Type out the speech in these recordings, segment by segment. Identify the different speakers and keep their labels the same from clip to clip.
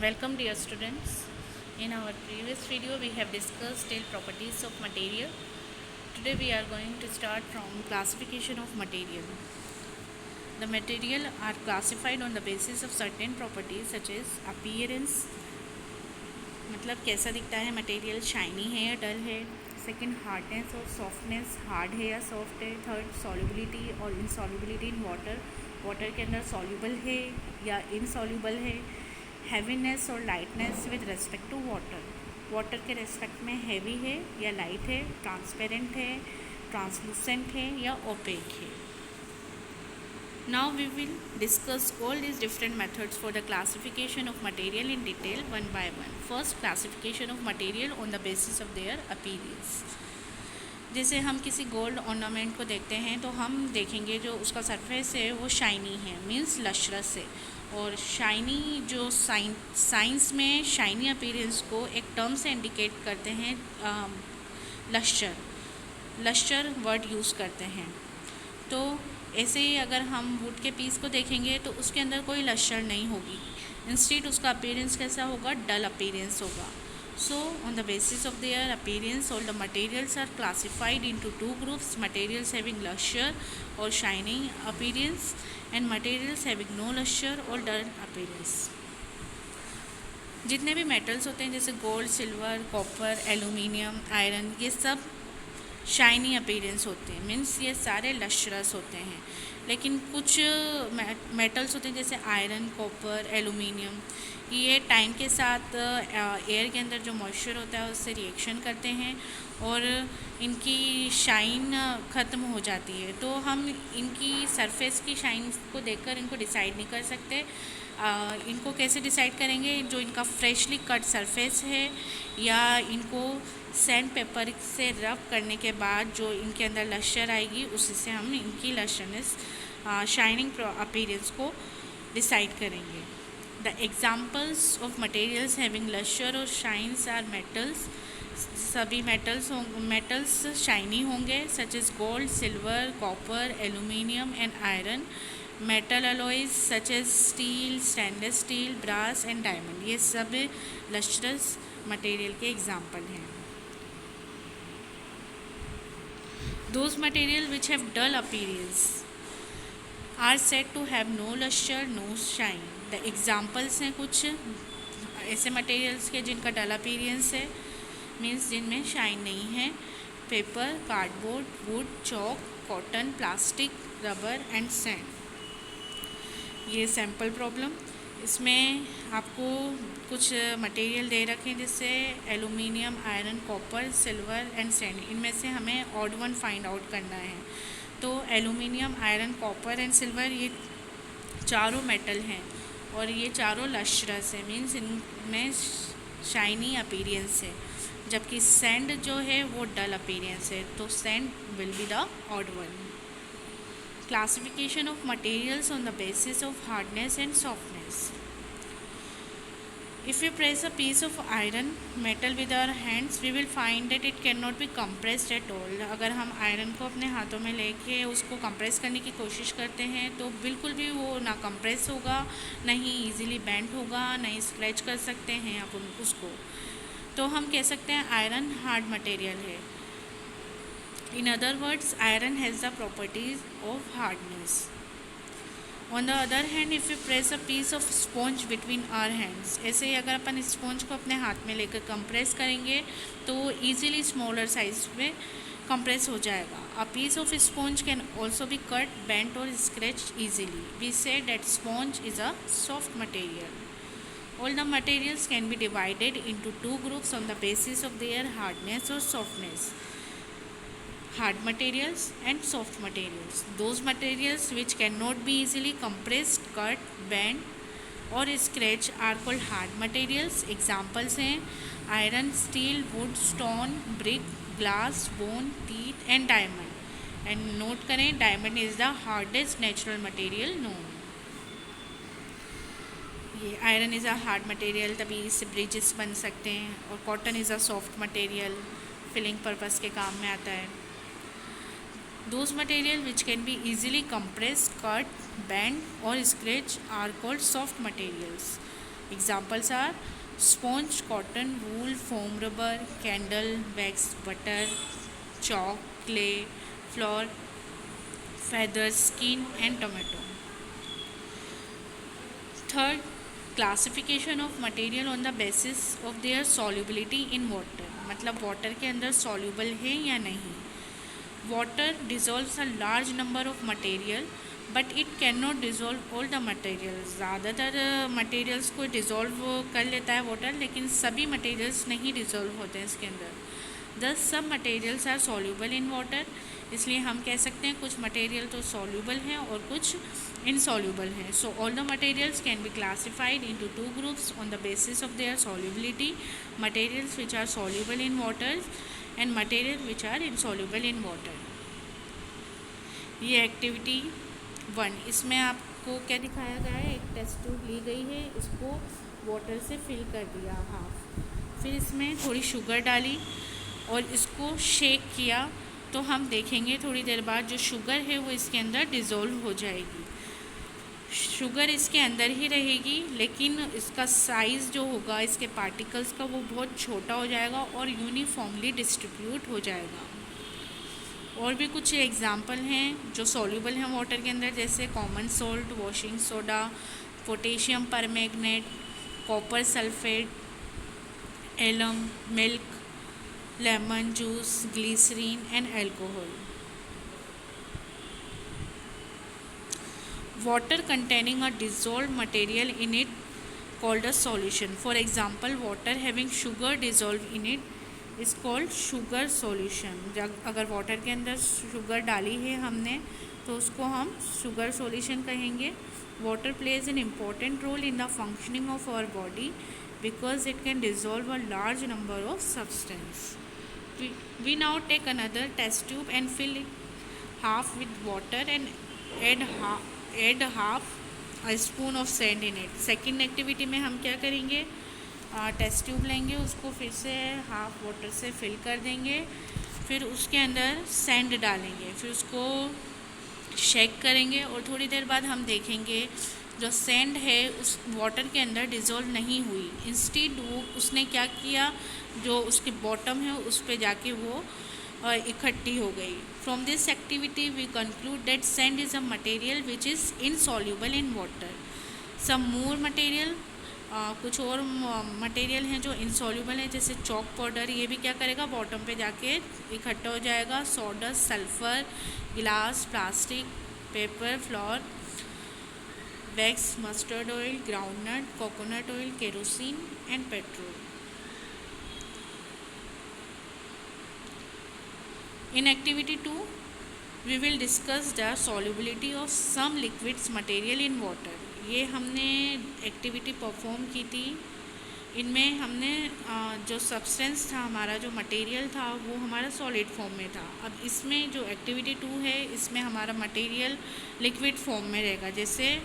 Speaker 1: Welcome dear students. In our previous video we have discussed steel properties of material. Today we are going to start from classification of material. The material are classified on the basis of certain properties such as appearance, मतलब कैसा दिखता है material, shiny है या डल है. Second, hardness और softness, hard है या सॉफ्ट है. थर्ड, सॉल्युबिलिटी और इनसॉल्युबिलिटी इन वाटर, वाटर के अंदर सॉल्युबल है या इनसॉल्युबल है. हैवीनेस और lightness with respect to water, water के रेस्पेक्ट में हैवी है या लाइट है. ट्रांसपेरेंट है, ट्रांसलूसेंट है या ओपेक है. Now we will discuss all these different methods for the classification of material in detail one by one. First, classification of material on the basis of their appearance. जैसे हम किसी gold ornament को देखते हैं तो हम देखेंगे जो उसका सरफेस है वो शाइनी है, मीन्स लशरस है. और शाइनी जो साइंस में शाइनी अपीयरेंस को एक टर्म से इंडिकेट करते हैं, लश्चर वर्ड यूज़ करते हैं. तो ऐसे ही अगर हम वुड के पीस को देखेंगे तो उसके अंदर कोई लश्चर नहीं होगी, इंस्टेड उसका अपीयरेंस कैसा होगा, डल अपीयरेंस होगा. So on the basis of their appearance all the materials are classified into two groups: materials having lustre or shining appearance and materials having no lustre or dull appearance. जितने भी metals होते हैं जैसे gold, silver, copper, aluminium, iron, ये सब shiny appearance होते हैं, means ये सारे लश्रस होते हैं. लेकिन कुछ मेटल्स होते हैं जैसे आयरन, कॉपर, एल्यूमिनियम, ये टाइम के साथ एयर के अंदर जो मॉइस्चर होता है उससे रिएक्शन करते हैं और इनकी शाइन ख़त्म हो जाती है. तो हम इनकी सरफेस की शाइन को देखकर इनको डिसाइड नहीं कर सकते. इनको कैसे डिसाइड करेंगे, जो इनका फ्रेशली कट सरफेस है या इनको सैंड पेपर से रब करने के बाद जो इनके अंदर लश्चर आएगी उसी से हम इनकी लश्चरनेस, शाइनिंग अपीयरेंस को डिसाइड करेंगे. The examples of materials having lustre और शाइन्स आर मेटल्स. सभी मेटल्स शाइनी होंगे, such as gold, silver, copper, aluminium and iron. Metal alloys such as steel, stainless steel, brass and diamond, ये सब lustrous material के example हैं. Those materials which have dull appearance are said to have no luster, no shine. The examples हैं कुछ ऐसे materials के जिनका डल appearance है, मीन्स जिनमें शाइन नहीं है: paper, cardboard, would, chalk, cotton, plastic, rubber and sand. ये सैम्पल प्रॉब्लम, इसमें आपको कुछ मटेरियल दे रखे हैं जैसे aluminium, iron, copper, silver and sand. इनमें से हमें ऑड वन फाइंड आउट करना है. तो aluminium, iron, copper and silver ये चारों मेटल हैं और ये चारों लश्रस है, मीन्स इनमें शाइनी अपीयरेंस है, जबकि सैंड जो है वो डल अपीयरेंस है. तो sand will be the odd one. Classification of materials on the basis of hardness and softness. If we press a piece of iron metal with our hands, we will find that it cannot be compressed at all. अगर हम iron को अपने हाथों में लेके उसको compress करने की कोशिश करते हैं तो बिल्कुल भी वो ना कंप्रेस होगा, ना ही ईजिली बेंड होगा, ना ही स्क्रैच कर सकते हैं आप उसको. तो हम कह सकते हैं आयरन हार्ड मटेरियल है. In other words, iron has the properties of hardness. On the other hand, if we press a piece of sponge between our hands, ऐसे ही अगर अपन स्पॉन्ज को अपने हाथ में लेकर कंप्रेस करेंगे तो ईजिली स्मॉलर साइज में कंप्रेस हो जाएगा. A piece of sponge can also be cut, bent or scratched easily. We say that sponge is a soft material. All the materials can be divided into two groups on the basis of their hardness or softness: hard materials and soft materials. Those materials which cannot be easily compressed, cut, bent or scratched are called hard materials. Examples हैं iron, steel, wood, stone, brick, glass, bone, teeth and diamond. And note करें, diamond is the hardest natural material known. ये iron is a hard material, तभी इससे bridges बन सकते हैं. और cotton is a soft material, filling purpose के काम में आता है. Those materials which can be easily compressed, cut, bent or scratched are called soft materials. Examples are sponge, cotton, wool, foam rubber, candle, wax, butter, chalk, clay, flour, feathers, skin and tomato. Third, classification of material on the basis of their solubility in water. मतलब water के अंदर soluble है या नहीं. Water dissolves a large number of material but it cannot dissolve all the materials. ज़्यादातर materials को dissolve कर लेता है water, लेकिन सभी materials नहीं dissolve होते हैं इसके अंदर. Thus some materials are soluble in water. इसलिए हम कह सकते हैं कुछ मटेरियल तो soluble हैं और कुछ insoluble हैं. So all the materials can be classified into two groups on the basis of their solubility. Materials which are soluble in water and materials which are insoluble in water. ये activity 1, इसमें आपको क्या दिखाया गया है, एक test tube ली गई है, इसको वाटर से फिल कर दिया हाफ, फिर इसमें थोड़ी शुगर डाली और इसको शेक किया. तो हम देखेंगे थोड़ी देर बाद जो शुगर है वो इसके अंदर डिज़ोल्व हो जाएगी. शुगर इसके अंदर ही रहेगी लेकिन इसका साइज़ जो होगा इसके पार्टिकल्स का वो बहुत छोटा हो जाएगा और यूनिफॉर्मली डिस्ट्रीब्यूट हो जाएगा. और भी कुछ एग्जाम्पल हैं जो सॉल्यूबल हैं वाटर के अंदर, जैसे common salt, washing soda, potassium permanganate, copper sulphate, alum, milk, lemon juice, glycerine and alcohol. Water containing a dissolved material in it called a solution. For example, water having sugar dissolved in it is called sugar solution. अगर water के अंदर sugar डाली है हमने तो उसको हम sugar solution कहेंगे. Water plays an important role in the functioning of our body because it can dissolve a large number of substance. We now take another test tube and fill it half with water and add half a spoon of sand in it. Second activity में हम क्या करेंगे, test tube लेंगे, उसको फिर से half water से fill कर देंगे, फिर उसके अंदर सैंड डालेंगे, फिर उसको शेक करेंगे और थोड़ी देर बाद हम देखेंगे जो सैंड है उस वाटर के अंदर डिज़ोल्व नहीं हुई. इंस्टेड वो उसने क्या किया, जो उसके बॉटम है उस पे जाके वो इकट्ठी हो गई. From this activity we conclude that sand is a material which is insoluble in water. Some more material, कुछ और मटेरियल हैं जो इनसॉल्यूबल हैं, जैसे चॉक पाउडर, ये भी क्या करेगा बॉटम पे जाके इकट्ठा हो जाएगा. सोडस, सल्फ़र, गिलास, plastic, paper, floor, wax, mustard oil, groundnut, coconut oil, kerosene and petrol. In activity 2, we will discuss the solubility of some liquids material in water. ये हमने एक्टिविटी परफॉर्म की थी. इनमें हमने जो सब्सटेंस था, हमारा जो मटेरियल था वो हमारा सॉलिड फॉर्म में था. अब इसमें जो एक्टिविटी 2 है इसमें हमारा मटेरियल लिक्विड फॉर्म में रहेगा. जैसे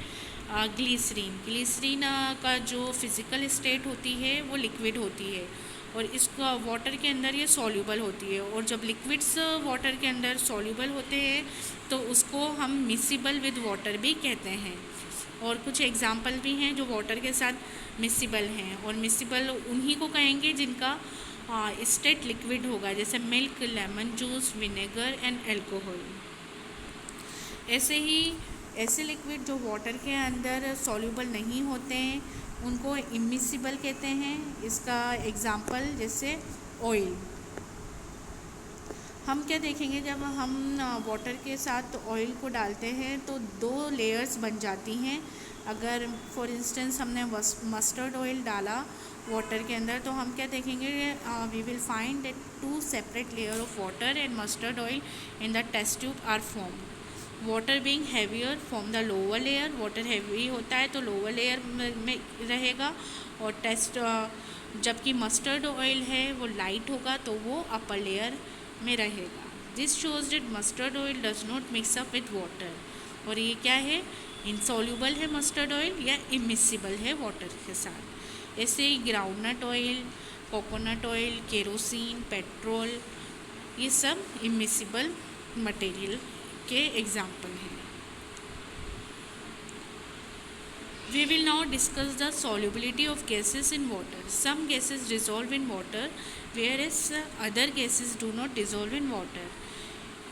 Speaker 1: ग्लिसरीन का जो फिज़िकल स्टेट होती है वो लिक्विड होती है और इसका वाटर के अंदर ये सॉल्यूबल होती है. और जब लिक्विड्स वाटर के अंदर सॉल्यूबल होते हैं तो उसको हम मिसिबल विद वाटर भी कहते हैं. और कुछ एग्जाम्पल भी हैं जो वाटर के साथ मिसिबल हैं, और मिसिबल उन्हीं को कहेंगे जिनका स्टेट लिक्विड होगा, जैसे milk, lemon juice, vinegar and alcohol. ऐसे ही ऐसे लिक्विड जो वाटर के अंदर सॉल्यूबल नहीं होते हैं उनको इमिसिबल कहते हैं. इसका एग्जाम्पल जैसे ऑयल. हम क्या देखेंगे, जब हम वाटर के साथ ऑयल को डालते हैं तो 2 लेयर्स बन जाती हैं. अगर फॉर इंस्टेंस हमने मस्टर्ड ऑयल डाला वाटर के अंदर तो हम क्या देखेंगे, we will find that 2 separate layer of water and mustard oil in the test tube are form. Water being heavier from the lower layer, water heavy होता है तो लोअर लेयर में रहेगा, और जबकि मस्टर्ड ऑयल है वो लाइट होगा तो वो अपर लेयर में रहेगा. This shows that mustard oil does not mix up with water. और ये क्या है, इनसॉल्यूबल है मस्टर्ड ऑयल या इमिसिबल है वाटर के साथ. ऐसे ही groundnut oil, coconut oil, kerosene, petrol, ये सब इमिसिबल मटेरियल के एग्जाम्पल हैं. We will now discuss the solubility of gases in water. Some gases dissolve in water, whereas other gases do not dissolve in water.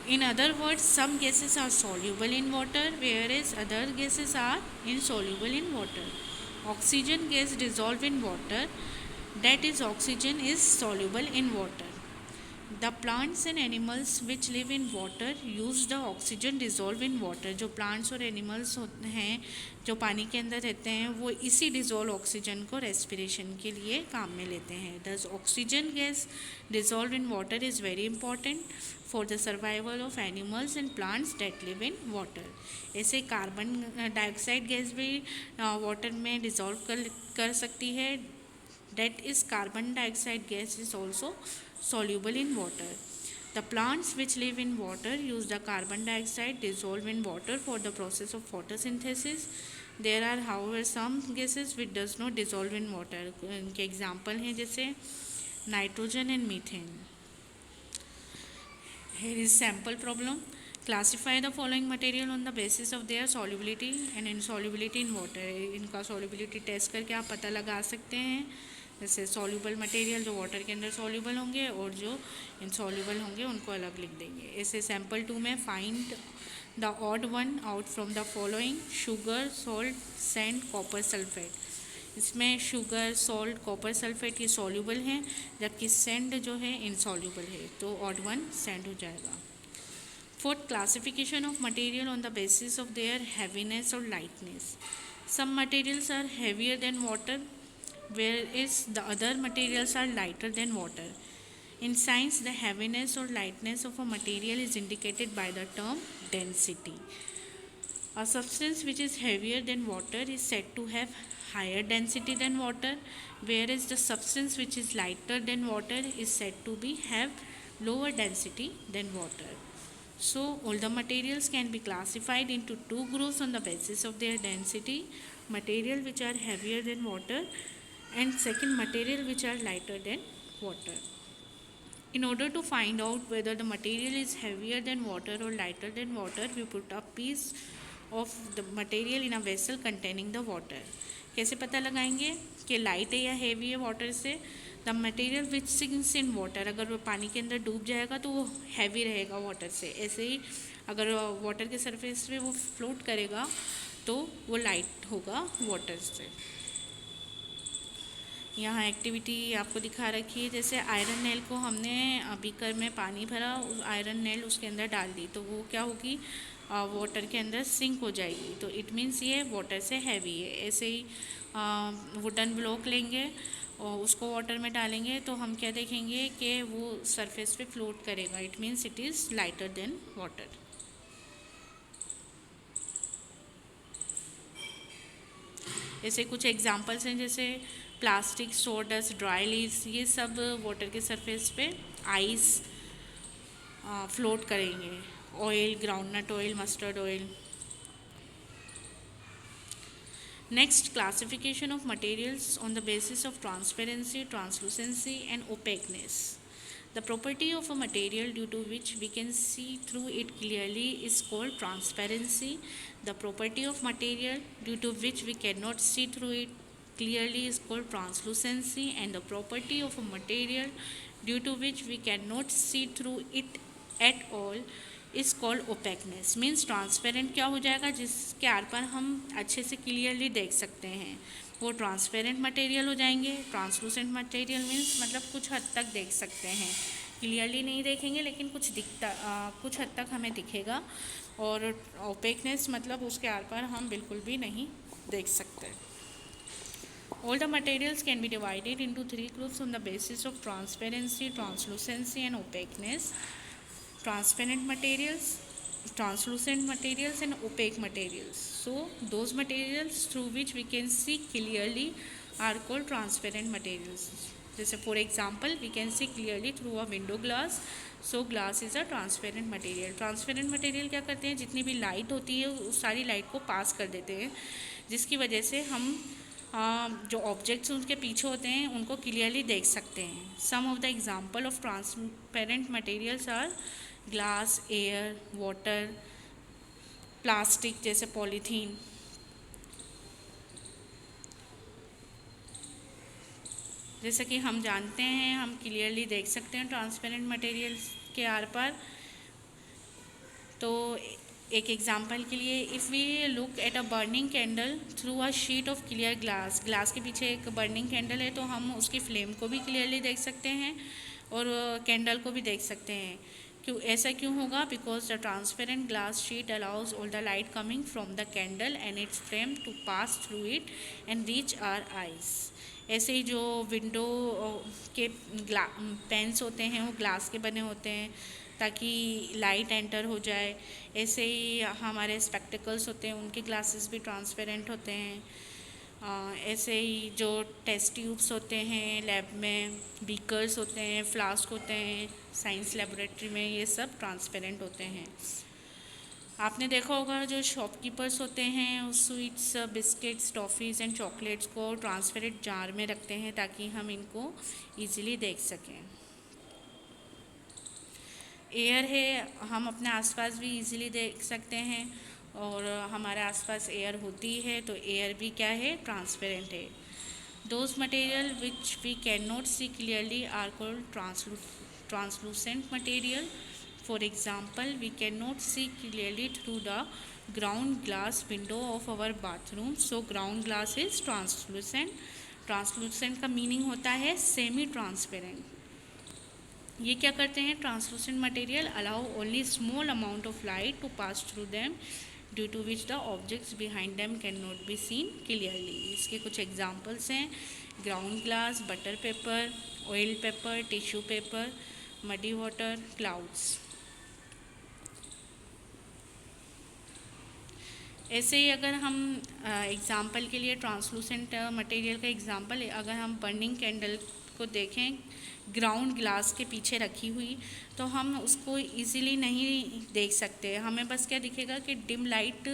Speaker 1: In other words, some gases are soluble in water, whereas other gases are insoluble in water. Oxygen gas dissolve in water, that is, oxygen is soluble in water. The plants and animals which live in water use the oxygen dissolve in water. जो plants और animals होते हैं जो पानी के अंदर रहते हैं वो इसी dissolve ऑक्सीजन को respiration के लिए काम में लेते हैं. Thus oxygen gas dissolved in water is very important for the survival of animals and plants that live in water. ऐसे कार्बन डाइऑक्साइड गैस भी वाटर में डिज़ोल्व कर सकती है. That is, carbon dioxide gas is also soluble in water. The plants which live in water use the carbon dioxide dissolved in water for the process of photosynthesis. There are however some gases which does not dissolve in water. इनके example हैं जैसे nitrogen and methane. Here is sample problem. Classify the following material on the basis of their solubility and insolubility in water. इनका solubility test करके आप पता लगा सकते हैं. जैसे soluble material जो water के अंदर soluble होंगे और जो insoluble होंगे उनको अलग लिख देंगे. ऐसे sample 2 में find the odd one out from the following: sugar, salt, sand, copper sulfate. इसमें शुगर, सॉल्ट, कॉपर सल्फेट ये सॉल्यूबल हैं जबकि सैंड जो है इनसॉल्यूबल है, तो ऑड वन सैंड हो जाएगा. Fourth, classification of material on the basis of their heaviness और lightness. Some materials are heavier than water whereas the other materials are lighter than water. In science, the heaviness or lightness of a material is indicated by the term density. A substance which is heavier than water is said to have higher density than water, whereas the substance which is lighter than water is said to have lower density than water. So, all the materials can be classified into two groups on the basis of their density: material which are heavier than water, and second, material which are lighter than water. In order to find out whether the material is heavier than water or lighter than water, we put a piece of the material in a vessel containing the water. कैसे पता लगाएंगे कि light है या heavy है water से? The material which sinks in water, अगर वो पानी के अंदर डूब जाएगा तो वो हैवी रहेगा वाटर से. ऐसे ही अगर वाटर के सरफेस पे वो फ्लोट करेगा तो वो लाइट होगा वाटर से. यहाँ एक्टिविटी आपको दिखा रखी है. जैसे आयरन नेल को हमने बीकर में पानी भरा, उस आयरन नेल उसके अंदर डाल दी तो वो क्या होगी, वाटर के अंदर सिंक हो जाएगी. तो इट मीन्स ये वाटर से हैवी है. ऐसे ही वुडन ब्लॉक लेंगे और उसको वाटर में डालेंगे तो हम क्या देखेंगे कि वो सरफेस पे फ्लोट करेगा. It means it is lighter than water. ऐसे कुछ एग्जांपल्स हैं जैसे प्लास्टिक, सोडस्ट, ड्राई लीव्स, ये सब वाटर के सरफेस पे आइस फ्लोट करेंगे. Oil, groundnut oil, mustard oil. Next, classification of materials on the basis of transparency, translucency and ओपेकनेस. The property of a material due to which we can see through it clearly is called transparency. The property of material due to which we cannot see through it clearly is called translucency, and the property of a material due to which we cannot see through it at all is called opaqueness. Means transparent क्या हो जाएगा, जिसके आर पार हम अच्छे से clearly देख सकते हैं, वो ट्रांसपेरेंट मटेरियल हो जाएंगे. ट्रांसलूसेंट मटेरियल मीन्स मतलब कुछ हद तक देख सकते हैं, क्लियरली नहीं देखेंगे लेकिन कुछ कुछ हद तक हमें दिखेगा. और ओपेकनेस मतलब उसके आर पार हम बिल्कुल भी नहीं देख सकते. All the materials can be divided into three groups on the basis of transparency, translucency and opaqueness. Transparent materials, translucent materials and opaque materials. So those materials through which we can see clearly are called transparent materials. जैसे for example we can see clearly through a window glass. So glass is a transparent material. Transparent material क्या करते हैं, जितनी भी light होती है उस सारी लाइट को पास कर देते हैं, जिसकी वजह से हम जो ऑब्जेक्ट्स उनके पीछे होते हैं उनको क्लियरली देख सकते हैं. Some of the example of transparent materials are glass, air, water, plastic जैसे पॉलीथीन. जैसा कि हम जानते हैं, हम क्लियरली देख सकते हैं ट्रांसपेरेंट मटेरियल्स के आर पार। तो एक एग्जांपल के लिए, if we look at a burning candle through a sheet of clear glass, glass के पीछे एक बर्निंग कैंडल है तो हम उसकी फ्लेम को भी क्लियरली देख सकते हैं और कैंडल को भी देख सकते हैं। ऐसा क्यों होगा? Because the transparent glass sheet allows all the light coming from the candle and its flame to pass through it and reach our eyes. ऐसे ही जो विंडो के पेन्स होते हैं वो ग्लास के बने होते हैं ताकि लाइट एंटर हो जाए। ऐसे ही हमारे स्पेक्टिकल्स होते हैं, उनके ग्लासेस भी ट्रांसपेरेंट होते हैं। ऐसे ही जो टेस्ट ट्यूब्स होते हैं लैब में, बीकर्स होते हैं, फ्लास्क होते हैं साइंस लेबोरेटरी में, ये सब ट्रांसपेरेंट होते हैं। आपने देखा होगा जो शॉपकीपर्स होते हैं sweets, biscuits, toffees and chocolates को ट्रांसपेरेंट जार में रखते हैं ताकि हम इनको ईजिली देख सकें। एयर है, हम अपने आसपास भी इजीली देख सकते हैं और हमारे आसपास एयर होती है तो एयर भी क्या है? ट्रांसपेरेंट है। Those material which we can not see clearly are called translucent material. For example, we can not see clearly through the ground glass window of our bathroom, so ground glass is translucent. Translucent का meaning होता है semi transparent. ये क्या करते हैं? Translucent material allow only small amount of light to pass through them due to which the objects behind them can not be scene clearly. इसके कुछ examples हैं: ground glass, butter paper, oil paper, tissue paper, muddy water, clouds. ऐसे ही अगर हम example के लिए translucent material का example, अगर हम बर्निंग कैंडल को देखें ग्राउंड ग्लास के पीछे रखी हुई तो हम उसको इजीली नहीं देख सकते। हमें बस क्या दिखेगा कि डिम लाइट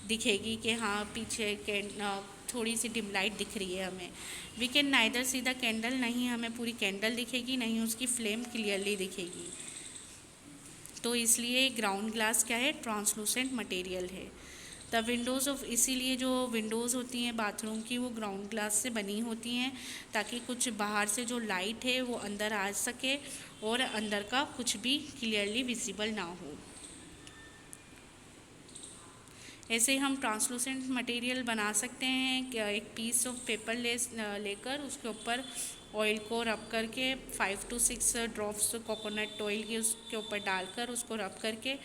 Speaker 1: दिखेगी कि हाँ पीछे थोड़ी सी डिम लाइट दिख रही है हमें। We can neither see the candle, नहीं हमें पूरी कैंडल दिखेगी, नहीं उसकी फ्लेम क्लियरली दिखेगी। तो इसलिए ग्राउंड ग्लास क्या है? ट्रांसलूसेंट मटेरियल है। द विंडोज़ ऑफ, इसीलिए जो विंडोज़ होती हैं बाथरूम की वो ग्राउंड ग्लास से बनी होती हैं ताकि कुछ बाहर से जो लाइट है वो अंदर आ सके और अंदर का कुछ भी क्लियरली विजिबल ना हो। ऐसे हम ट्रांसलूसेंट मटेरियल बना सकते हैं कि एक पीस ऑफ पेपर लेकर उसके ऊपर ऑयल को रब करके 5 to 6 ड्रॉप्स कोकोनट ऑयल की उसके ऊपर डालकर उसको रब करके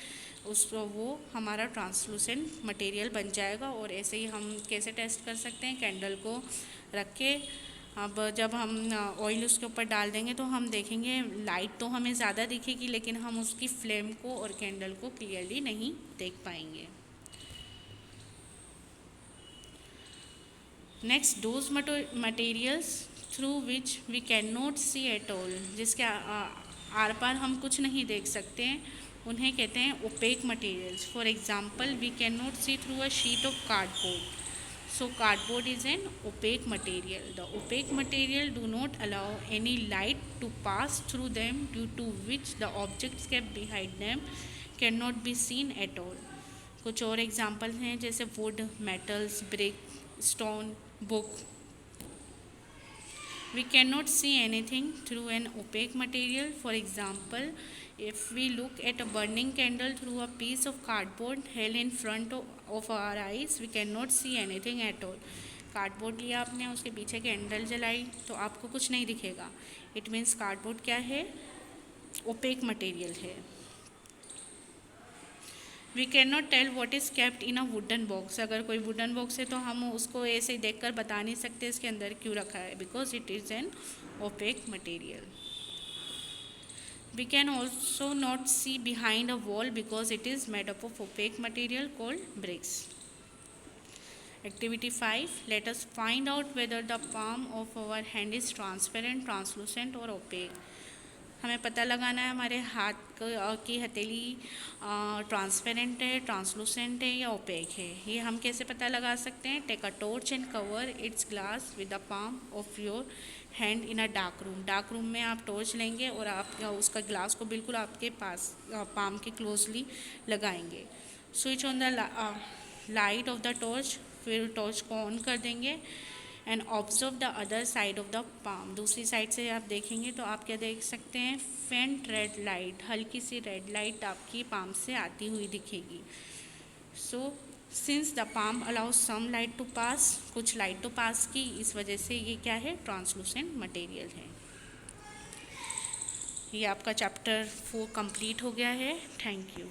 Speaker 1: उसको वो हमारा ट्रांसलूसेंट मटेरियल बन जाएगा। और ऐसे ही हम कैसे टेस्ट कर सकते हैं? कैंडल को रख के अब जब हम ऑयल उसके ऊपर डाल देंगे तो हम देखेंगे लाइट तो हमें ज़्यादा दिखेगी लेकिन हम उसकी फ्लेम को और कैंडल को क्लियरली नहीं देख पाएंगे। Next, those materials through which we can not see at all, जिसके आर पार हम कुछ नहीं देख सकते हैं, उन्हें कहते हैं opaque materials. For example, we can not see through a sheet of cardboard, so cardboard is an opaque material. The opaque material do not allow any light to pass through them due to which the objects kept behind them cannot be seen at all. कुछ और example हैं जैसे would, metals, brick, stone, book. We cannot see anything through an opaque material. For example, if we look at a burning candle through a piece of cardboard held in front of our eyes, we cannot see anything at all. Cardboard लिया आपने, उसके पीछे candle जलाई तो आपको कुछ नहीं दिखेगा। इट मीन्स कार्डबोर्ड क्या है? ओपेक मटेरियल है। We can not tell what is kept in a wooden box. अगर कोई वुडन बॉक्स है तो हम उसको ऐसे देख कर बता नहीं सकते इसके अंदर क्यों रखा है, because it is an opaque material. We can also not see behind a wall because it is made up of opaque material called bricks. Activity 5. Let us find out whether the palm of our hand is transparent, translucent or opaque. हमें पता लगाना है हमारे हाथ की हथेली transparent है, translucent है या ओपेक है। ये हम कैसे पता लगा सकते हैं? Take a torch and cover its glass with the palm of your hand in a dark room. Dark room में आप टॉर्च लेंगे और आप उसका ग्लास को बिल्कुल आपके पास पाम के क्लोजली लगाएंगे। Switch on the light of the torch, फिर टॉर्च को ऑन कर देंगे and observe the other side of the palm. दूसरी साइड से आप देखेंगे तो आप क्या देख सकते हैं, फेंट रेड लाइट, हल्की सी रेड लाइट आपकी पाम से आती हुई दिखेगी। So since the palm allows some light to pass, कुछ लाइट तो पास की, इस वजह से ये क्या है, ट्रांसलूसेंट मटेरियल है। ये आपका चैप्टर 4 कंप्लीट हो गया है। Thank you.